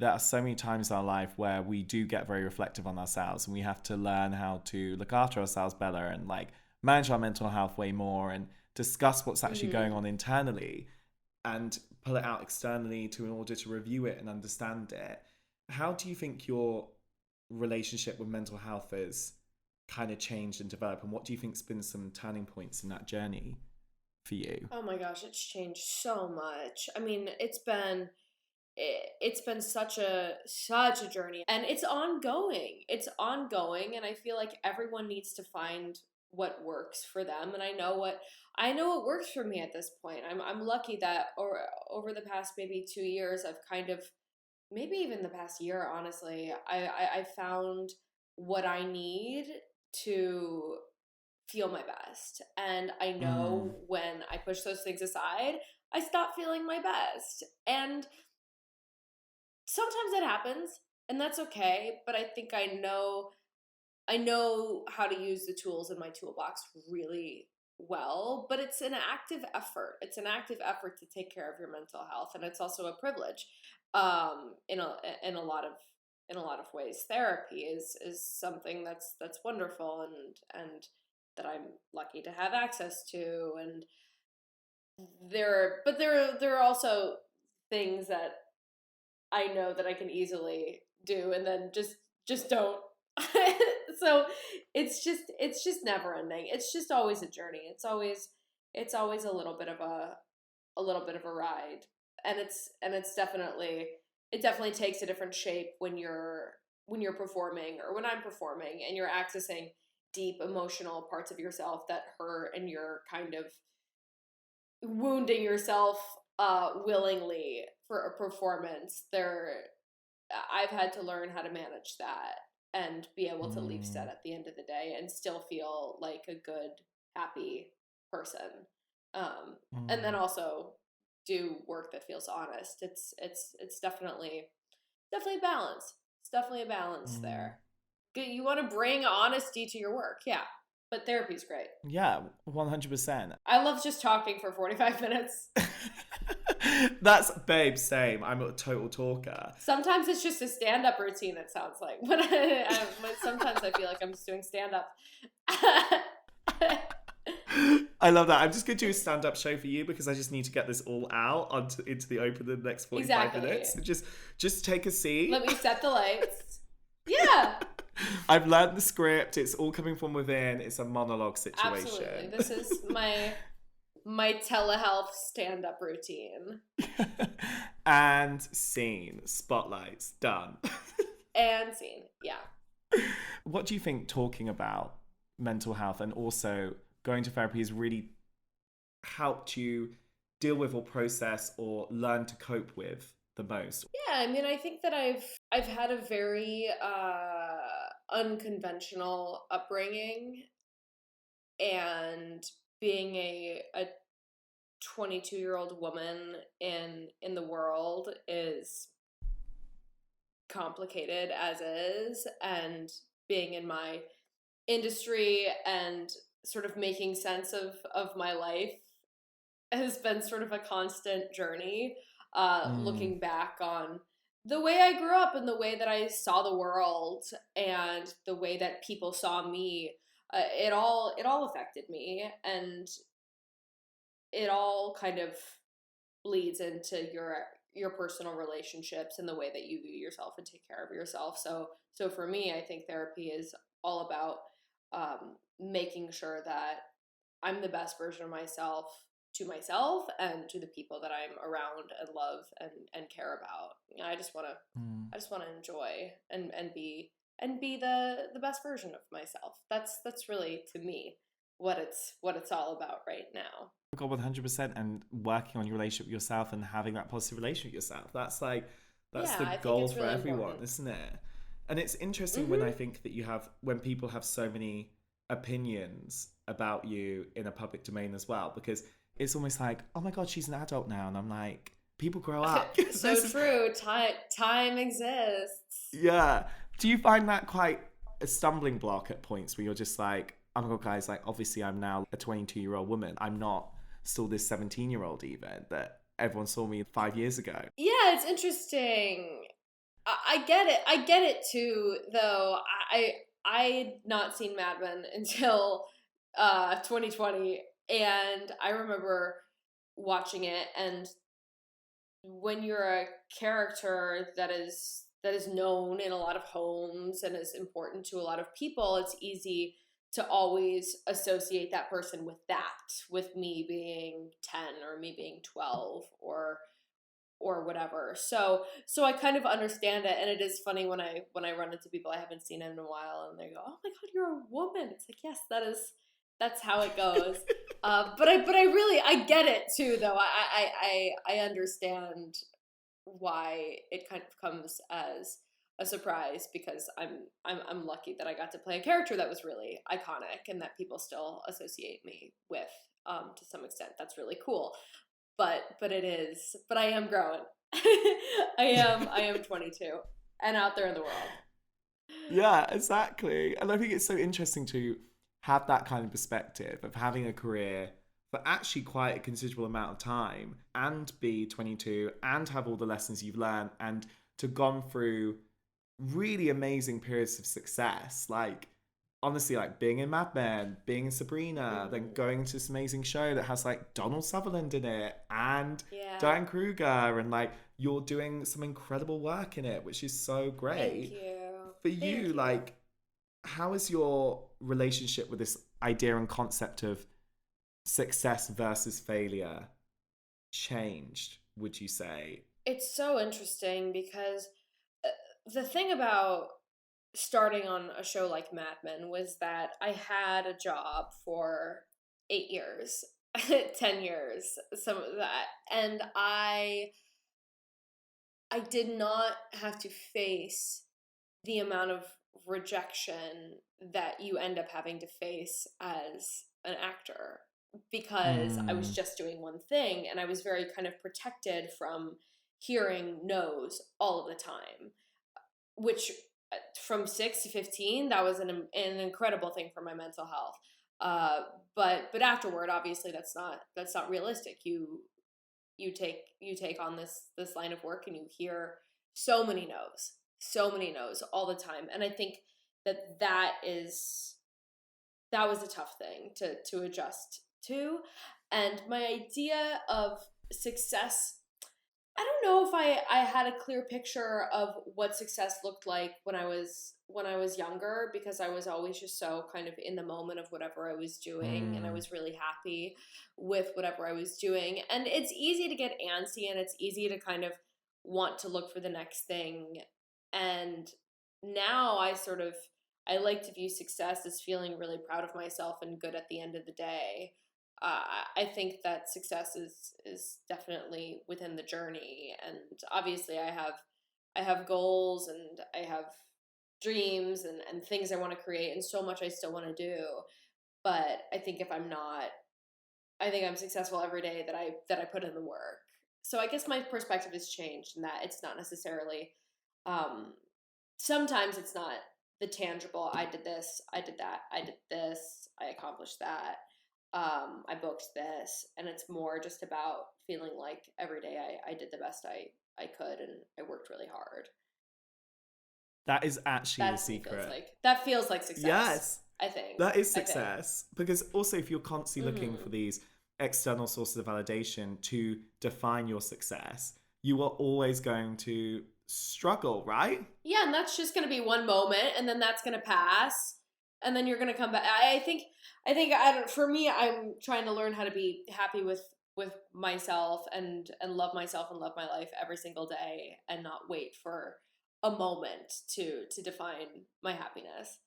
there are so many times in our life where we do get very reflective on ourselves, and we have to learn how to look after ourselves better and like manage our mental health way more and discuss what's actually going on internally and pull it out externally in order to review it and understand it. How do you think your relationship with mental health has kind of changed and developed, and what do you think's been some turning points in that journey for you? Oh my gosh, it's changed so much. I mean, it's been such a journey, and it's ongoing. It's ongoing, and I feel like everyone needs to find what works for them, and I know what works for me at this point. I'm lucky that over the past maybe 2 years, I've kind of, maybe even the past year, honestly, I found what I need to feel my best. And I know when I push those things aside, I stop feeling my best. And sometimes it happens, and that's okay, but I think I know how to use the tools in my toolbox really well, but it's an active effort. It's an active effort to take care of your mental health, and it's also a privilege. In a lot of ways, therapy is something that's wonderful, and that I'm lucky to have access to. And there are also things that I know that I can easily do, and then just don't. So it's just never ending. It's just always a journey. It's always a little bit of a ride, and it's definitely, it definitely takes a different shape when you're performing, or when I'm performing, and you're accessing deep emotional parts of yourself that hurt, and you're kind of wounding yourself willingly for a performance. I've had to learn how to manage that and be able to leave set at the end of the day and still feel like a good, happy person. And then also do work that feels honest. It's definitely a balance. It's definitely a balance there. You want to bring honesty to your work, yeah. But therapy's great. Yeah, 100%. I love just talking for 45 minutes. That's, babe, same. I'm a total talker. Sometimes it's just a stand-up routine, it sounds like. Sometimes I feel like I'm just doing stand-up. I love that. I'm just going to do a stand-up show for you because I just need to get this all out into the open in the next 45 minutes. Just take a seat. Let me set the lights. Yeah. I've learned the script. It's all coming from within. It's a monologue situation. Absolutely. This is my telehealth stand-up routine. And scene. Spotlights. Done. And scene. Yeah. What do you think talking about mental health and also going to therapy has really helped you deal with or process or learn to cope with the most? Yeah, I mean, I think that I've had a very unconventional upbringing, and being a 22-year-old woman in the world is complicated as is, and being in my industry and sort of making sense of my life has been sort of a constant journey. Looking back on the way I grew up and the way that I saw the world and the way that people saw me, it all affected me, and it all kind of bleeds into your personal relationships and the way that you view yourself and take care of yourself. So for me, I think therapy is all about making sure that I'm the best version of myself to myself and to the people that I'm around and love and care about. You know, I just want to enjoy and be the best version of myself. That's really, to me, what it's all about right now. God, 100%. And working on your relationship with yourself and having that positive relationship with yourself. That's the goal for really everyone, important. Isn't it? And it's interesting when I think that when people have so many opinions about you in a public domain as well, because it's almost like, oh my God, she's an adult now. And I'm like, people grow up. So true. Time exists. Yeah. Do you find that quite a stumbling block at points where you're just like, oh my God, guys, like, obviously I'm now a 22-year-old woman. I'm not still this 17-year-old even that everyone saw me 5 years ago. Yeah, it's interesting. I get it. I get it too, though. I'd not seen Mad Men until 2020, and I remember watching it. And when you're a character that is known in a lot of homes and is important to a lot of people, it's easy to always associate that person with that, with me being 10 or me being 12 or whatever. So I kind of understand it, and it is funny when I run into people I haven't seen in a while, and they go, "Oh my God, you're a woman." It's like, yes, that's how it goes. But I really I get it too, though. I understand why it kind of comes as a surprise, because I'm lucky that I got to play a character that was really iconic and that people still associate me with, to some extent. That's really cool. But it is, but I am growing. I am 22 and out there in the world. Yeah, exactly. And I think it's so interesting to have that kind of perspective of having a career for actually quite a considerable amount of time and be 22 and have all the lessons you've learned and to gone through really amazing periods of success. Like, honestly, like being in Mad Men, being in Sabrina, then Mm, going to this amazing show that has like Donald Sutherland in it and yeah. Diane Kruger, and like you're doing some incredible work in it, which is so Thank great. you. For you, Thank you. like, how is your relationship with this idea and concept of success versus failure changed, would you say? It's so interesting because uh, the thing about starting on a show like Mad Men was that I had a job for 8 years, 10 years, some of that. And I did not have to face the amount of rejection that you end up having to face as an actor, because I was Mm. just doing one thing, and I was very kind of protected from hearing no's all of the time, which from 6 to 15, that was an incredible thing for my mental health. uh, but afterward, obviously, that's not realistic. You take on this line of work, and you hear so many no's, so many no's all the time. And I think that was a tough thing to adjust to. And my idea of success, I don't know if I had a clear picture of what success looked like when I was younger, because I was always just so kind of in the moment of whatever I was doing, and I Mm. was really happy with whatever I was doing. And it's easy to get antsy, and it's easy to kind of want to look for the next thing. And now I like to view success as feeling really proud of myself and good at the end of the day. I think that success is definitely within the journey, and obviously I have goals, and I have dreams, and things I want to create, and so much I still want to do. But I think I think I'm successful every day that I put in the work. So I guess my perspective has changed in that it's not necessarily, um, sometimes it's not the tangible. I did this, I did that, I did this, I accomplished that, I booked this, and it's more just about feeling like every day I did the best I could, and I worked really hard. That is actually the That to me feels secret. like that feels like success. Yes, I think. that is I think. success. Because also, if you're constantly looking for Hmm. these external sources of validation to define your success, you are always going to struggle, right? Yeah, and that's just going to be one moment, and then that's going to pass, and then you're going to come back. I think I don't, for me, I'm trying to learn how to be happy with myself, and love myself and love my life every single day, and not wait for a moment to define my happiness.